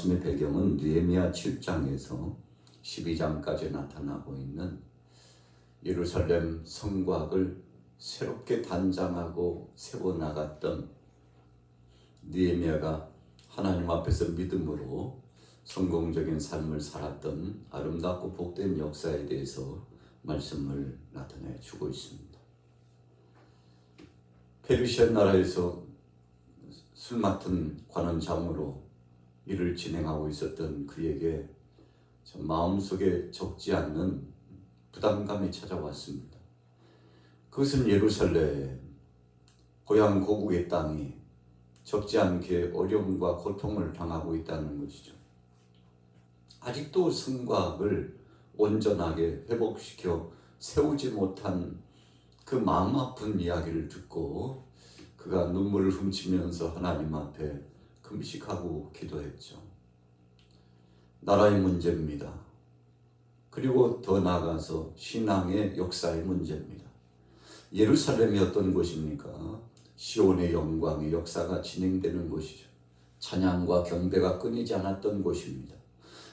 말씀의 배경은 느헤미야 7장에서 12장까지 나타나고 있는 예루살렘 성곽을 새롭게 단장하고 세워나갔던 느헤미야가 하나님 앞에서 믿음으로 성공적인 삶을 살았던 아름답고 복된 역사에 대해서 말씀을 나타내 주고 있습니다. 페르시아 나라에서 술 맡은 관원장으로 일을 진행하고 있었던 그에게 마음속에 적지 않는 부담감이 찾아왔습니다. 그것은 예루살렘, 고향 고국의 땅이 적지 않게 어려움과 고통을 당하고 있다는 것이죠. 아직도 성곽을 온전하게 회복시켜 세우지 못한 그 마음 아픈 이야기를 듣고 그가 눈물을 훔치면서 하나님 앞에 금식하고 기도했죠. 나라의 문제입니다. 그리고 더 나아가서 신앙의 역사의 문제입니다. 예루살렘이 어떤 곳입니까? 시온의 영광의 역사가 진행되는 곳이죠. 찬양과 경배가 끊이지 않았던 곳입니다.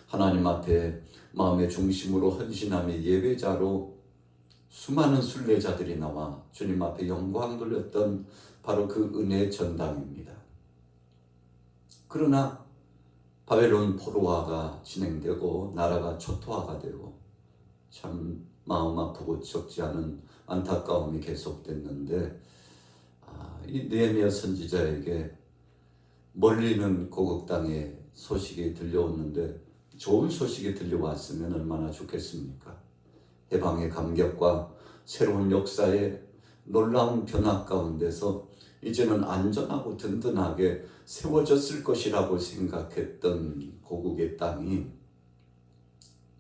하나님 앞에 마음의 중심으로 헌신함의 예배자로 수많은 순례자들이 나와 주님 앞에 영광 돌렸던 바로 그 은혜의 전당입니다. 그러나 바벨론 포로화가 진행되고 나라가 초토화가 되고 참 마음 아프고 적지 않은 안타까움이 계속됐는데 이 느헤미야 선지자에게 멀리는 고국 땅의 소식이 들려왔는데 좋은 소식이 들려왔으면 얼마나 좋겠습니까? 해방의 감격과 새로운 역사의 놀라운 변화 가운데서 이제는 안전하고 든든하게 세워졌을 것이라고 생각했던 고국의 땅이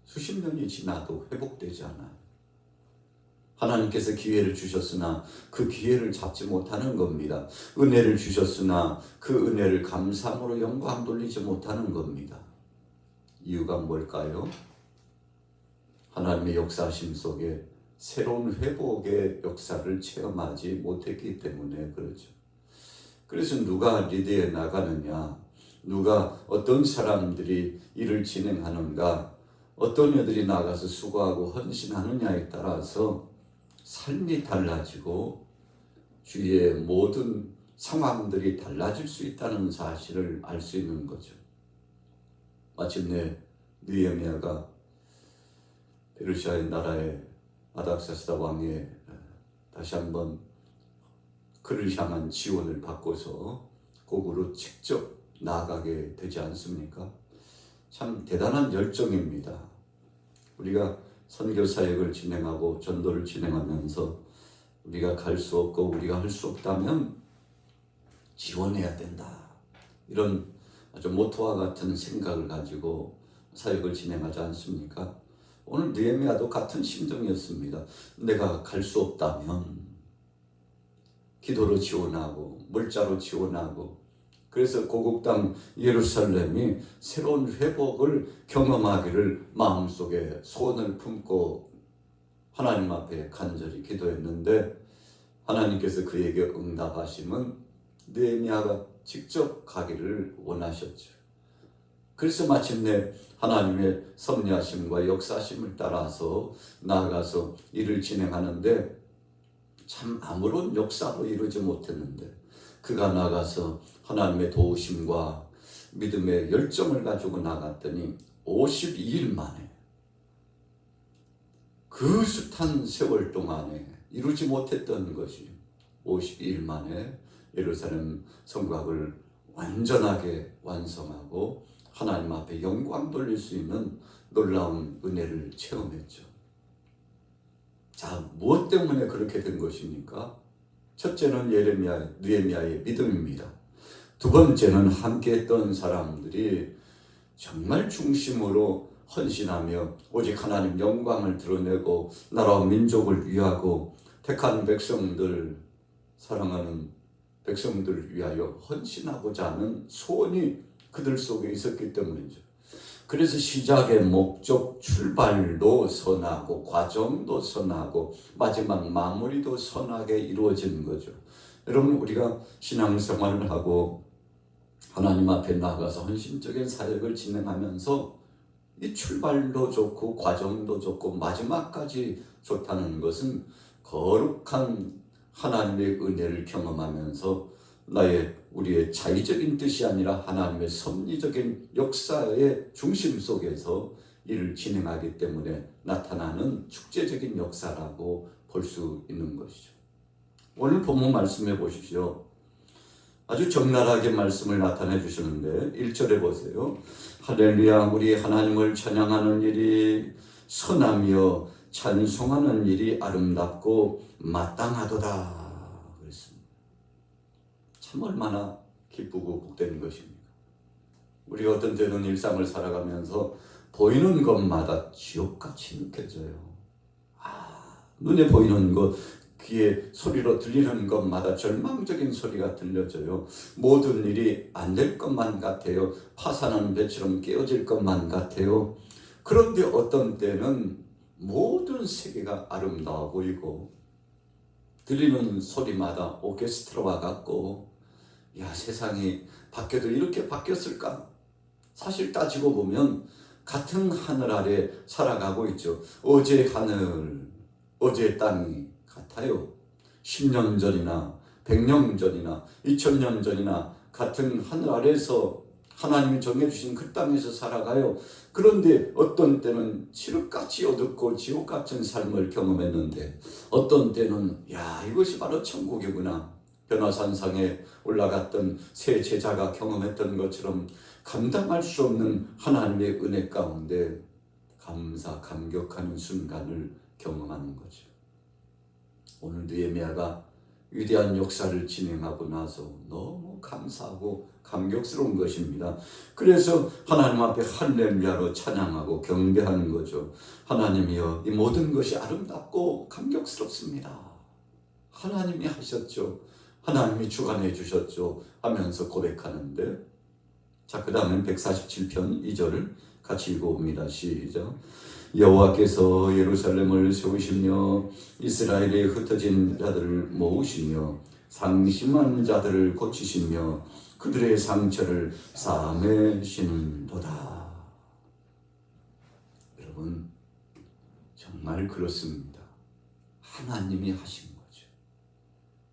수십 년이 지나도 회복되지 않아요. 하나님께서 기회를 주셨으나 그 기회를 잡지 못하는 겁니다. 은혜를 주셨으나 그 은혜를 감사함으로 영광 돌리지 못하는 겁니다. 이유가 뭘까요? 하나님의 역사심 속에 새로운 회복의 역사를 체험하지 못했기 때문에 그렇죠. 그래서 누가 리드에 나가느냐, 누가 어떤 사람들이 일을 진행하는가, 어떤 이들이 나가서 수고하고 헌신하느냐에 따라서 삶이 달라지고 주위의 모든 상황들이 달라질 수 있다는 사실을 알 수 있는 거죠. 마침내 느헤미야가 페르시아의 나라의 아닥사스다 왕의 다시 한번 그를 향한 지원을 받고서 고국으로 직접 나아가게 되지 않습니까? 참 대단한 열정입니다. 우리가 선교 사역을 진행하고 전도를 진행하면서 우리가 갈 수 없고 우리가 할 수 없다면 지원해야 된다. 이런 아주 모토와 같은 생각을 가지고 사역을 진행하지 않습니까? 오늘 느헤미야도 같은 심정이었습니다. 내가 갈 수 없다면 기도로 지원하고 물자로 지원하고 그래서 고국 땅 예루살렘이 새로운 회복을 경험하기를 마음속에 소원을 품고 하나님 앞에 간절히 기도했는데 하나님께서 그에게 응답하심은 느헤미야가 직접 가기를 원하셨죠. 그래서 마침내 하나님의 섭리하심과 역사심을 따라서 나아가서 일을 진행하는데 참 아무런 역사도 이루지 못했는데 그가 나가서 하나님의 도우심과 믿음의 열정을 가지고 나갔더니 52일 만에 그 숱한 세월 동안에 이루지 못했던 것이 52일 만에 예루살렘 성곽을 완전하게 완성하고 하나님 앞에 영광 돌릴 수 있는 놀라운 은혜를 체험했죠. 자, 무엇 때문에 그렇게 된 것입니까? 첫째는 느헤미야의 믿음입니다. 두 번째는 함께했던 사람들이 정말 중심으로 헌신하며 오직 하나님 영광을 드러내고 나라와 민족을 위하고 택한 백성들, 사랑하는 백성들을 위하여 헌신하고자 하는 소원이 그들 속에 있었기 때문이죠. 그래서 시작의 목적, 출발도 선하고 과정도 선하고 마지막 마무리도 선하게 이루어지는 거죠. 여러분, 우리가 신앙생활을 하고 하나님 앞에 나가서 헌신적인 사역을 진행하면서 이 출발도 좋고 과정도 좋고 마지막까지 좋다는 것은 거룩한 하나님의 은혜를 경험하면서 우리의 자의적인 뜻이 아니라 하나님의 섭리적인 역사의 중심 속에서 이를 진행하기 때문에 나타나는 축제적인 역사라고 볼 수 있는 것이죠. 오늘 본문 말씀해 보십시오. 아주 적나라하게 말씀을 나타내 주시는데 1절에 보세요. 할렐루야, 우리 하나님을 찬양하는 일이 선하며 찬송하는 일이 아름답고 마땅하도다 그랬습니다. 참 얼마나 기쁘고 복된 것입니까? 우리가 어떤 때는 일상을 살아가면서 보이는 것마다 지옥같이 느껴져요. 눈에 보이는 것, 귀에 소리로 들리는 것마다 절망적인 소리가 들려져요. 모든 일이 안 될 것만 같아요. 파산한 배처럼 깨어질 것만 같아요. 그런데 어떤 때는 모든 세계가 아름다워 보이고 들리는 소리마다 오케스트라와 같고, 야, 세상이 바뀌어도 이렇게 바뀌었을까? 사실 따지고 보면 같은 하늘 아래 살아가고 있죠. 어제 하늘, 어제 땅이 같아요. 10년 전이나 100년 전이나 2000년 전이나 같은 하늘 아래에서 하나님이 정해주신 그 땅에서 살아가요. 그런데 어떤 때는 칠흑같이 어둡고 지옥 같은 삶을 경험했는데 어떤 때는 야, 이것이 바로 천국이구나. 변화산상에 올라갔던 새 제자가 경험했던 것처럼 감당할 수 없는 하나님의 은혜 가운데 감격하는 순간을 경험하는 거죠. 오늘도 예미야가 위대한 역사를 진행하고 나서 너무 감사하고 감격스러운 것입니다. 그래서 하나님 앞에 할렐루야로 찬양하고 경배하는 거죠. 하나님이여, 이 모든 것이 아름답고 감격스럽습니다. 하나님이 하셨죠. 하나님이 주관해 주셨죠 하면서 고백하는데, 자, 그 다음엔 147편 2절을 같이 읽어봅니다. 시작. 여호와께서 예루살렘을 세우시며 이스라엘에 흩어진 자들을 모으시며 상심한 자들을 고치시며 그들의 상처를 싸매시는도다. 여러분, 정말 그렇습니다. 하나님이 하신 거죠.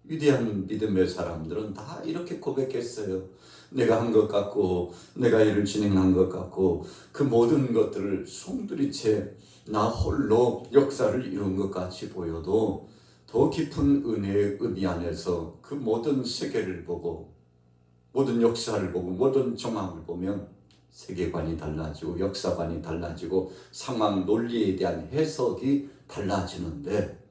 위대한 믿음의 사람들은 다 이렇게 고백했어요. 내가 한 것 같고 내가 일을 진행한 것 같고 그 모든 것들을 송두리째 나 홀로 역사를 이룬 것 같이 보여도 더 깊은 은혜의 의미 안에서 그 모든 세계를 보고 모든 역사를 보고 모든 정황을 보면 세계관이 달라지고 역사관이 달라지고 상황 논리에 대한 해석이 달라지는데,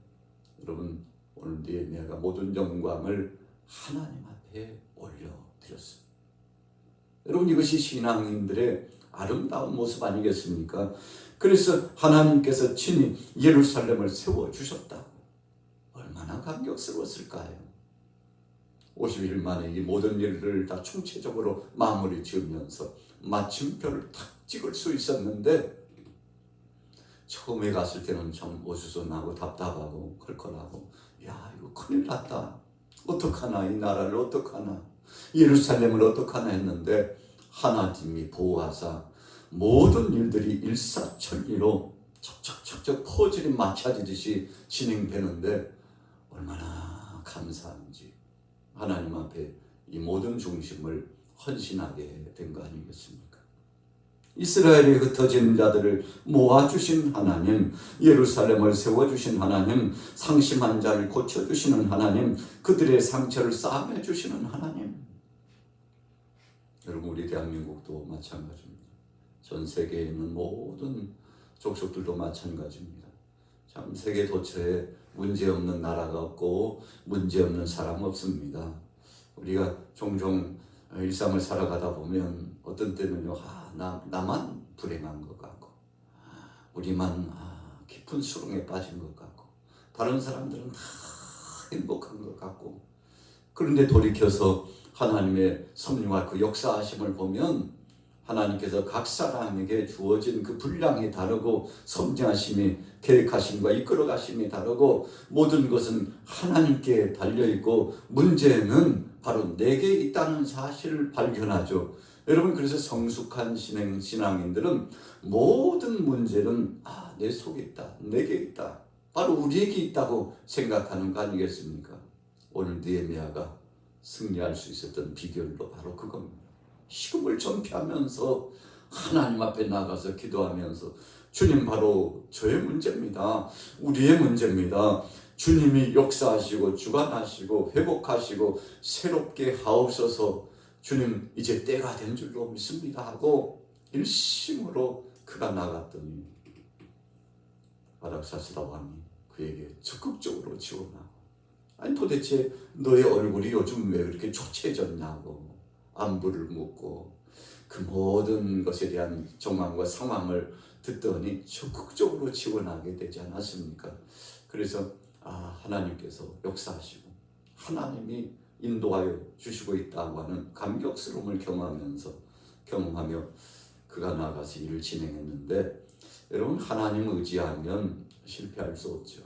여러분, 오늘도 내가 모든 영광을 하나님 앞에 올려드렸습니다. 여러분, 이것이 신앙인들의 아름다운 모습 아니겠습니까? 그래서 하나님께서 친히 예루살렘을 세워주셨다. 얼마나 감격스러웠을까요? 50일 만에 이 모든 일들을 다 총체적으로 마무리 지으면서 마침표를 탁 찍을 수 있었는데, 처음에 갔을 때는 참 어수선하고 답답하고 컬컬하고, 야, 이거 큰일 났다. 어떡하나, 이 나라를 어떡하나, 예루살렘을 어떡하나 했는데 하나님이 보호하사 모든 일들이 일사천리로 척척척척 퍼즐이 맞춰지듯이 진행되는데 얼마나 감사한지 하나님 앞에 이 모든 중심을 헌신하게 된 거 아니겠습니까? 이스라엘에 흩어진 자들을 모아주신 하나님, 예루살렘을 세워주신 하나님, 상심한 자를 고쳐주시는 하나님, 그들의 상처를 싸매주시는 하나님. 여러분, 우리 대한민국도 마찬가지입니다. 전 세계에 있는 모든 족속들도 마찬가지입니다. 참 세계 도처에 문제없는 나라가 없고 문제없는 사람 없습니다. 우리가 종종 일상을 살아가다 보면 어떤 때는요, 나만 불행한 것 같고 우리만 깊은 수렁에 빠진 것 같고 다른 사람들은 다 행복한 것 같고, 그런데 돌이켜서 하나님의 섭리와 그 역사하심을 보면 하나님께서 각 사람에게 주어진 그 분량이 다르고 섬기하심이 계획하심과 이끌어가심이 다르고 모든 것은 하나님께 달려있고 문제는 바로 내게 있다는 사실을 발견하죠. 여러분, 그래서 성숙한 신앙인들은 모든 문제는 내 속에 있다, 내게 있다, 바로 우리에게 있다고 생각하는 거 아니겠습니까? 오늘 느헤미야가 승리할 수 있었던 비결도 바로 그겁니다. 식음을 전폐하면서 하나님 앞에 나가서 기도하면서 주님, 바로 저의 문제입니다. 우리의 문제입니다. 주님이 역사하시고 주관하시고 회복하시고 새롭게 하옵소서. 주님, 이제 때가 된 줄로 믿습니다 하고 일심으로 그가 나갔더니 아닥사스다 왕이 그에게 적극적으로 지원하고, 아니 도대체 너의 얼굴이 요즘 왜 그렇게 초췌해졌냐고 안부를 묻고 그 모든 것에 대한 정황과 상황을 듣더니 적극적으로 지원하게 되지 않았습니까? 그래서 하나님께서 역사하시고 하나님이 인도하여 주시고 있다고 하는 감격스러움을 경험하며 그가 나가서 일을 진행했는데, 여러분, 하나님 의지하면 실패할 수 없죠.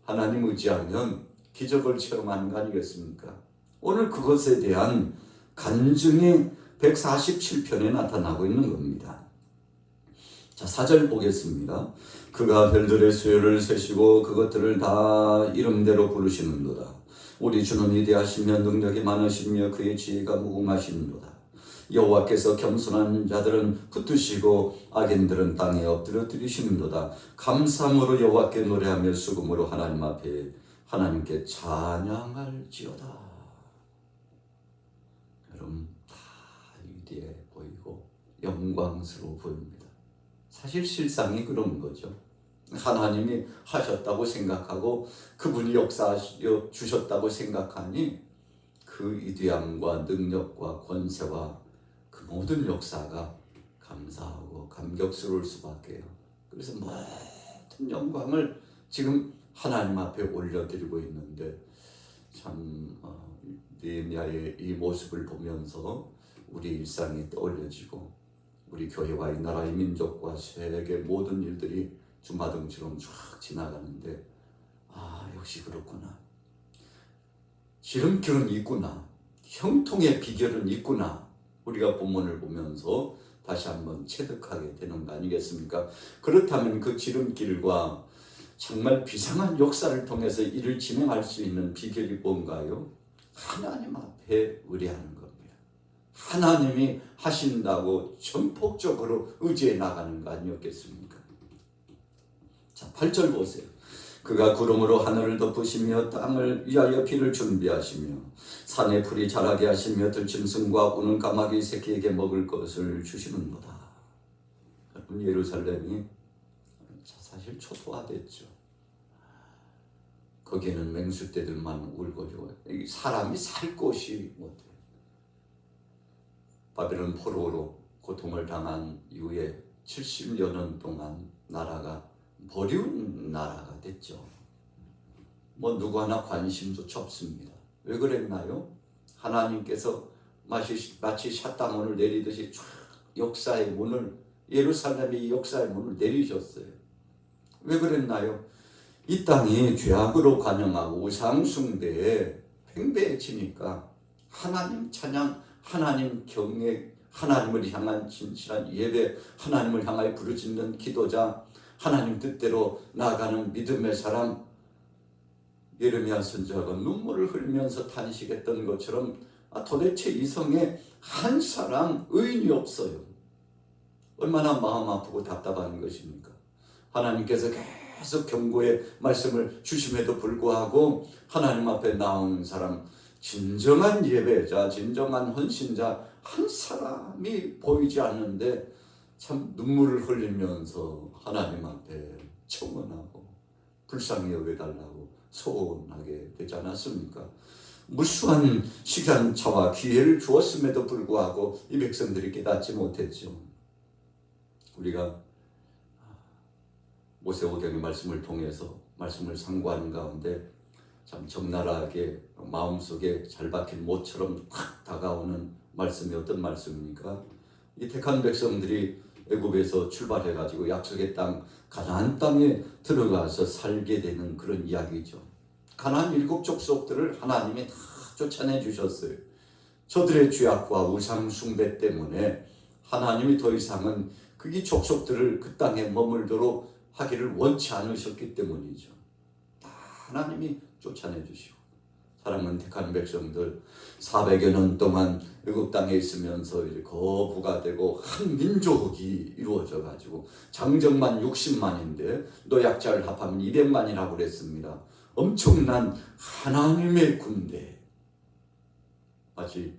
하나님 의지하면 기적을 체험하는 거 아니겠습니까? 오늘 그것에 대한 간증이 147편에 나타나고 있는 겁니다. 자, 4절 보겠습니다. 그가 별들의 수요를 세시고 그것들을 다 이름대로 부르시는도다. 우리 주는 위대하시며 능력이 많으시며 그의 지혜가 무궁하시는도다. 여호와께서 겸손한 자들은 붙드시고 악인들은 땅에 엎드려 드리시는도다. 감사함으로 여호와께 노래하며 수금으로 하나님 앞에 하나님께 찬양할지어다. 여러분, 다 위대해 보이고 영광스러워 보입니다. 사실 실상이 그런 거죠. 하나님이 하셨다고 생각하고 그분이 역사하여 주셨다고 생각하니 그 위대함과 능력과 권세와 그 모든 역사가 감사하고 감격스러울 수밖에요. 그래서 모든 영광을 지금 하나님 앞에 올려드리고 있는데, 참 느헤미야의 이 모습을 보면서 우리 일상이 떠올려지고 우리 교회와 이 나라의 민족과 세계 모든 일들이 주마등처럼 쫙 지나가는데, 역시 그렇구나. 지름길은 있구나. 형통의 비결은 있구나. 우리가 본문을 보면서 다시 한번 체득하게 되는 거 아니겠습니까? 그렇다면 그 지름길과 정말 비상한 역사를 통해서 일을 진행할 수 있는 비결이 뭔가요? 하나님 앞에 의뢰하는 겁니다. 하나님이 하신다고 전폭적으로 의지해 나가는 거 아니었겠습니까? 자, 8절 보세요. 그가 구름으로 하늘을 덮으시며 땅을 위하여 비를 준비하시며 산에 풀이 자라게 하시며 들짐승과 우는 까마귀 새끼에게 먹을 것을 주시는도다. 여러분, 예루살렘이 사실 초토화됐죠. 거기에는 맹수떼들만 울거리고 사람이 살 곳이 못해요. 바벨론 포로로 고통을 당한 이후에 70여 년 동안 나라가 버리운 나라가 됐죠. 누구 하나 관심조차 없습니다. 왜 그랬나요? 하나님께서 마치 샷다문을 내리듯이 쫙 역사의 문을, 예루살렘의 역사의 문을 내리셨어요. 왜 그랬나요? 이 땅이 죄악으로 관영하고 우상 숭배에 팽배해지니까 하나님 찬양, 하나님 경외, 하나님을 향한 진실한 예배, 하나님을 향하여 부르짖는 기도자, 하나님 뜻대로 나아가는 믿음의 사람, 예레미야 선지자가 눈물을 흘리면서 탄식했던 것처럼 도대체 이 성에 한 사람 의인이 없어요. 얼마나 마음 아프고 답답한 것입니까? 하나님께서 계속 경고의 말씀을 주심에도 불구하고 하나님 앞에 나오는 사람, 진정한 예배자, 진정한 헌신자 한 사람이 보이지 않는데 참 눈물을 흘리면서 하나님 앞에 청원하고 불쌍히 여겨달라고 소원하게 되지 않았습니까? 무수한 시간차와 기회를 주었음에도 불구하고 이 백성들이 깨닫지 못했죠. 우리가 모세오경의 말씀을 통해서 말씀을 상고하는 가운데 참 적나라하게 마음속에 잘 박힌 못처럼 확 다가오는 말씀이 어떤 말씀입니까? 이 택한 백성들이 애굽에서 출발해 가지고 약속의 땅 가나안 땅에 들어가서 살게 되는 그런 이야기죠. 가나안 7 족속들을 하나님이 다 쫓아내 주셨어요. 저들의 죄악과 우상 숭배 때문에 하나님이 더 이상은 그 족속들을 그 땅에 머물도록 하기를 원치 않으셨기 때문이죠. 다 하나님이 쫓아내 주시고 사랑하는 택한 백성들 400여 년 동안 애굽 땅에 있으면서 이제 거부가 되고 한 민족이 이루어져 가지고 장정만 60만인데 노약자를 합하면 200만이라고 그랬습니다. 엄청난 하나님의 군대. 마치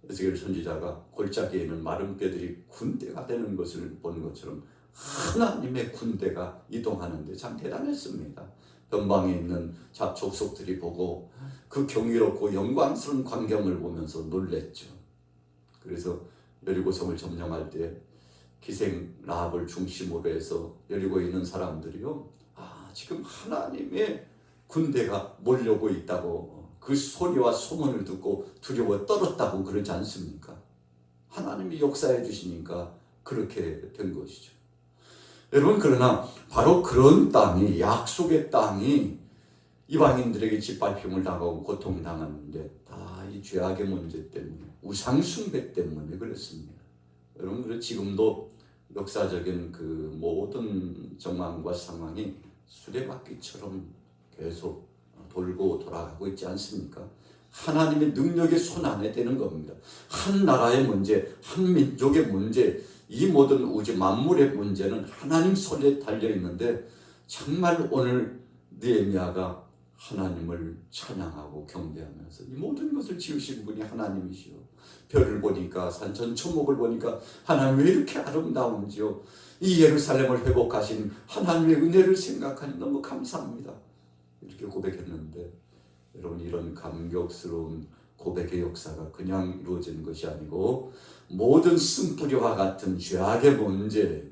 에스겔 선지자가 골짜기에는 마른 뼈들이 군대가 되는 것을 본 것처럼 하나님의 군대가 이동하는데 참 대단했습니다. 변방에 있는 잡족속들이 보고 그 경이롭고 영광스러운 광경을 보면서 놀랬죠. 그래서 여리고성을 점령할 때 기생 라합을 중심으로 해서 여리고에 있는 사람들이요, 지금 하나님의 군대가 몰려오고 있다고 그 소리와 소문을 듣고 두려워 떨었다고 그러지 않습니까? 하나님이 역사해 주시니까 그렇게 된 것이죠. 여러분, 그러나 바로 그런 땅이, 약속의 땅이 이방인들에게 짓밟힘을 당하고 고통당하는데 다 이 죄악의 문제 때문에, 우상숭배 때문에 그렇습니다. 여러분, 그래서 지금도 역사적인 그 모든 정황과 상황이 수레바퀴처럼 계속 돌고 돌아가고 있지 않습니까? 하나님의 능력의 손 안에 되는 겁니다. 한 나라의 문제, 한 민족의 문제, 이 모든 우주 만물의 문제는 하나님 손에 달려 있는데 정말 오늘 느헤미야가 하나님을 찬양하고 경배하면서 이 모든 것을 지으신 분이 하나님이시오. 별을 보니까 산천초목을 보니까 하나님 왜 이렇게 아름다운지요. 이 예루살렘을 회복하신 하나님의 은혜를 생각하니 너무 감사합니다. 이렇게 고백했는데 여러분, 이런 감격스러운 고백의 역사가 그냥 이루어지는 것이 아니고 모든 쓴뿌리와 같은 죄악의 문제,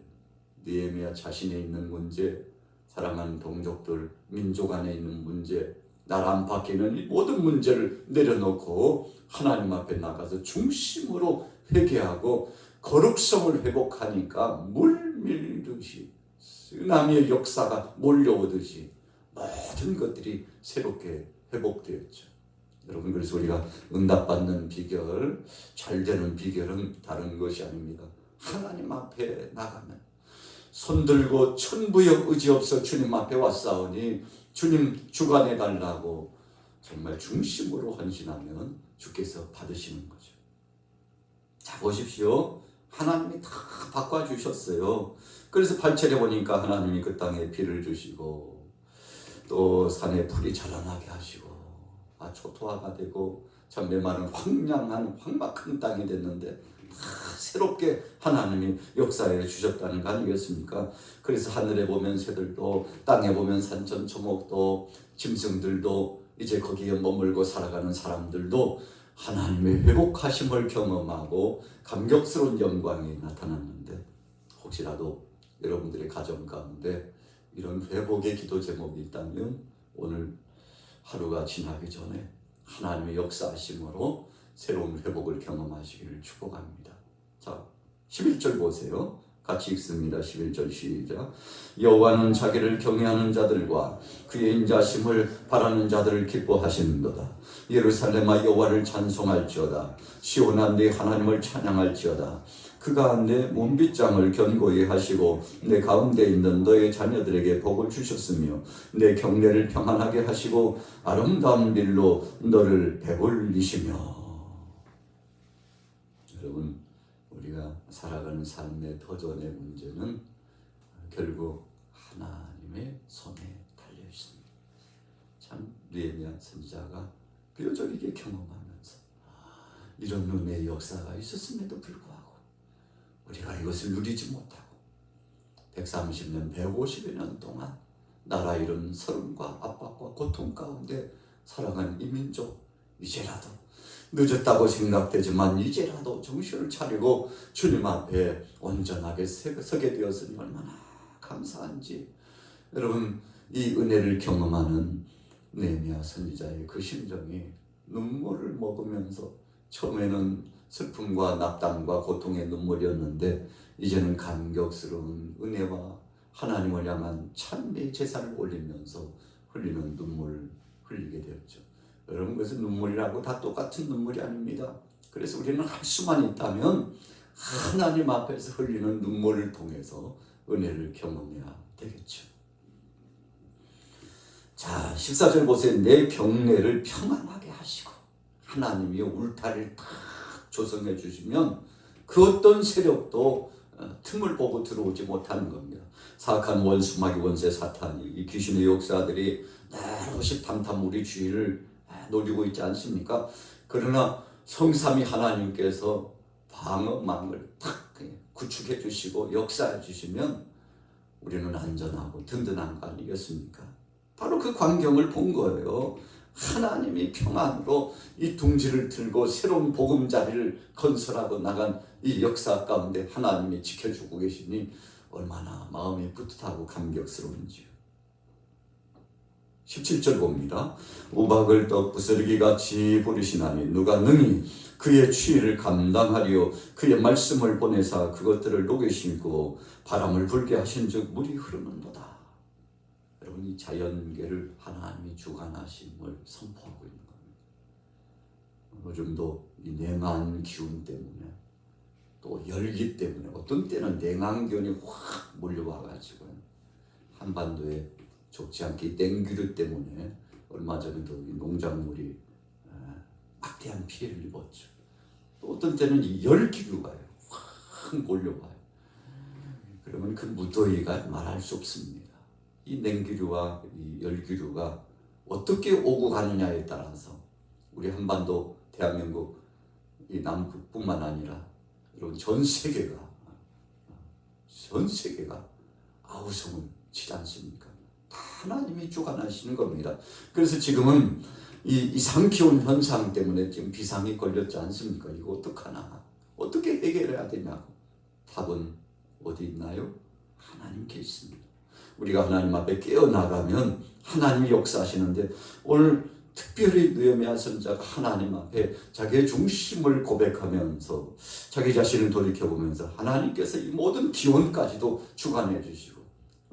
느헤미야 자신에 있는 문제, 사랑하는 동족들, 민족 안에 있는 문제, 나라 안팎에는 이 모든 문제를 내려놓고 하나님 앞에 나가서 중심으로 회개하고 거룩성을 회복하니까 물밀듯이 쓰나미의 역사가 몰려오듯이 모든 것들이 새롭게 회복되었죠. 여러분, 그래서 우리가 응답받는 비결, 잘되는 비결은 다른 것이 아닙니다. 하나님 앞에 나가면 손들고 천부역 의지 없어 주님 앞에 왔사오니 주님 주관해 달라고 정말 중심으로 헌신하면 주께서 받으시는 거죠. 자, 보십시오. 하나님이 다 바꿔주셨어요. 그래서 8절에 보니까 하나님이 그 땅에 비를 주시고 또 산에 풀이 자라나게 하시고 초토화가 되고 참 메마른 황량한 황막한 땅이 됐는데 새롭게 하나님이 역사해 주셨다는 거 아니겠습니까? 그래서 하늘에 보면 새들도 땅에 보면 산천초목도 짐승들도 이제 거기에 머물고 살아가는 사람들도 하나님의 회복하심을 경험하고 감격스러운 영광이 나타났는데 혹시라도 여러분들의 가정 가운데 이런 회복의 기도 제목이 있다면 오늘 하루가 지나기 전에 하나님의 역사하심으로 새로운 회복을 경험하시기를 축복합니다. 자, 11절 보세요. 같이 읽습니다. 11절 시작. 여호와는 자기를 경외하는 자들과 그의 인자심을 바라는 자들을 기뻐하시는도다. 예루살렘아, 여호와를 찬송할지어다. 시온아, 네 하나님을 찬양할지어다. 그가 내 몸빗장을 견고히 하시고 내 가운데 있는 너의 자녀들에게 복을 주셨으며 내 경내를 평안하게 하시고 아름다운 밀로 너를 배불리시며. 여러분, 우리가 살아가는 삶의 터전의 문제는 결국 하나님의 손에 달려 있습니다. 참 느헤미야 선지자가 뼈저리게 경험하면서 이런 은혜의 역사가 있었음에도 불구하고 우리가 이것을 누리지 못하고 130년, 150여 년 동안 나라 잃은 서름과 압박과 고통 가운데 살아간 이 민족, 이제라도 늦었다고 생각되지만 이제라도 정신을 차리고 주님 앞에 온전하게 서게 되었으니 얼마나 감사한지. 여러분, 이 은혜를 경험하는 느헤미야 선지자의 그 심정이 눈물을 머금으면서 처음에는 슬픔과 낙담과 고통의 눈물이었는데 이제는 감격스러운 은혜와 하나님을 향한 찬미의 제사를 올리면서 흘리는 눈물을 흘리게 되었죠. 여러분, 그것은 눈물이라고 다 똑같은 눈물이 아닙니다. 그래서 우리는 할 수만 있다면 하나님 앞에서 흘리는 눈물을 통해서 은혜를 경험해야 되겠죠. 자, 14절 보세요. 내 경내를 평안하게 하시고, 하나님이 울타리를 딱 조성해 주시면 그 어떤 세력도 틈을 보고 들어오지 못하는 겁니다. 사악한 원수 마귀 원세 사탄이, 이 귀신의 역사들이 내로시 탐탐 우리 주위를 노리고 있지 않습니까? 그러나 성삼위 하나님께서 방어망을 탁 구축해 주시고 역사해 주시면 우리는 안전하고 든든한 거 아니겠습니까? 바로 그 광경을 본 거예요. 하나님이 평안으로 이 둥지를 들고 새로운 보금자리를 건설하고 나간 이 역사 가운데 하나님이 지켜주고 계시니 얼마나 마음이 뿌듯하고 감격스러운지요. 17절 봅니다. 우박을 떡 부스러기 같이 부르시나니 누가 능히 그의 추위를 감당하리요. 그의 말씀을 보내사 그것들을 녹이시고 바람을 불게 하신즉 물이 흐르는도다. 여러분, 이 자연계를 하나님이 주관하심을 선포하고 있는 겁니다. 요즘도 이 냉한 기운 때문에 또 열기 때문에 어떤 때는 냉한 기운이 확 몰려와가지고 한반도에 좋지 않게 냉기류 때문에 얼마 전에도 이 농작물이 막대한 피해를 입었죠. 또 어떤 때는 이 열기류가 확 몰려와요. 그러면 그 무더위가 말할 수 없습니다. 이 냉기류와 이 열기류가 어떻게 오고 가느냐에 따라서 우리 한반도, 대한민국, 이 남북뿐만 아니라 여러분 전 세계가 아우성을 치지 않습니까? 다 하나님이 주관하시는 겁니다. 그래서 지금은 이 이상기온 현상 때문에 지금 비상이 걸렸지 않습니까? 이거 어떡하나? 어떻게 해결해야 되냐고. 답은 어디 있나요? 하나님께 있습니다. 우리가 하나님 앞에 깨어나가면 하나님이 역사하시는데 오늘 특별히 느헤미야 선자가 하나님 앞에 자기의 중심을 고백하면서 자기 자신을 돌이켜보면서 하나님께서 이 모든 기원까지도 주관해 주시고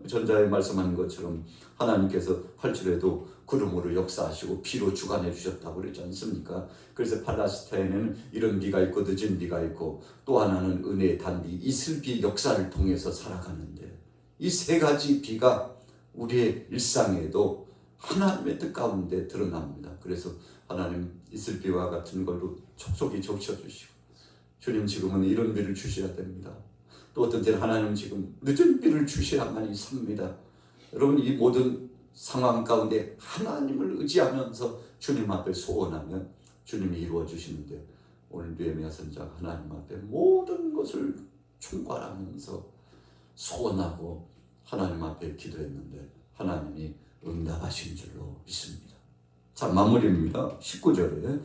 전자에 말씀하는 것처럼 하나님께서 8절에도 구름으로 역사하시고 비로 주관해 주셨다고 그랬지 않습니까? 그래서 팔레스타인에는 이런 비가 있고 늦은 비가 있고 또 하나는 은혜의 단비 이슬비 역사를 통해서 살아가는데 이 세 가지 비가 우리의 일상에도 하나님의 뜻 가운데 드러납니다. 그래서 하나님 이슬비와 같은 걸로 촉촉히 적셔주시고 주님 지금은 이런 비를 주셔야 됩니다. 또 어떤 때는 하나님 지금 늦은 비를 주셔야만이 삽니다. 여러분 이 모든 상황 가운데 하나님을 의지하면서 주님 앞에 소원하면 주님이 이루어 주시는데 오늘 느헤미야 선자가 하나님 앞에 모든 것을 총괄하면서 소원하고 하나님 앞에 기도했는데 하나님이 응답하신 줄로 믿습니다. 자, 마무리입니다. 19절에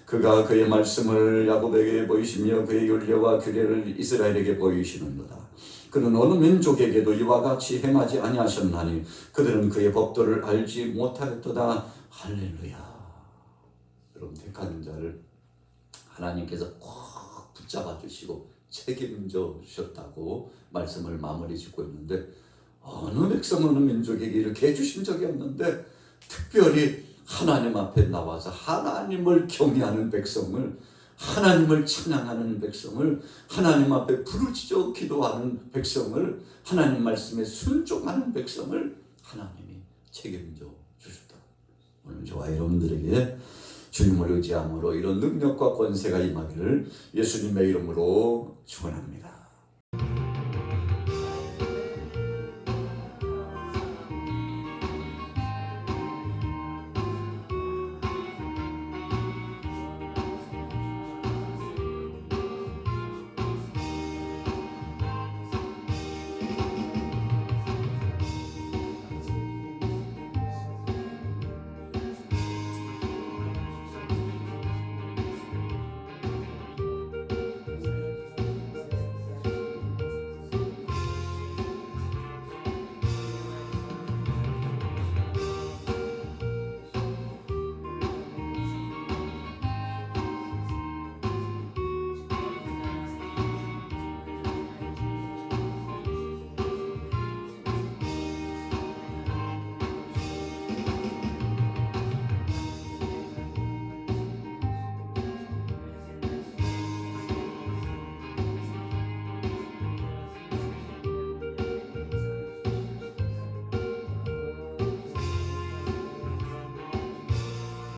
그가 그의 말씀을 야곱에게 보이시며 그의 윤례와 규례를 이스라엘에게 보이시는도다. 그는 어느 민족에게도 이와 같이 행하지 아니하셨나니 그들은 그의 법도를 알지 못하였도다. 할렐루야. 여러분 택한 자를 하나님께서 꼭 붙잡아 주시고 책임져 주셨다고 말씀을 마무리 짓고 있는데 어느 백성 어느 민족에게 이렇게 해주신 적이 없는데 특별히 하나님 앞에 나와서 하나님을 경외하는 백성을 하나님을 찬양하는 백성을 하나님 앞에 부르짖어 기도하는 백성을 하나님 말씀에 순종하는 백성을 하나님이 책임져 주셨다. 오늘 저와 여러분들에게 주님을 의지함으로 이런 능력과 권세가 임하기를 예수님의 이름으로 축원합니다.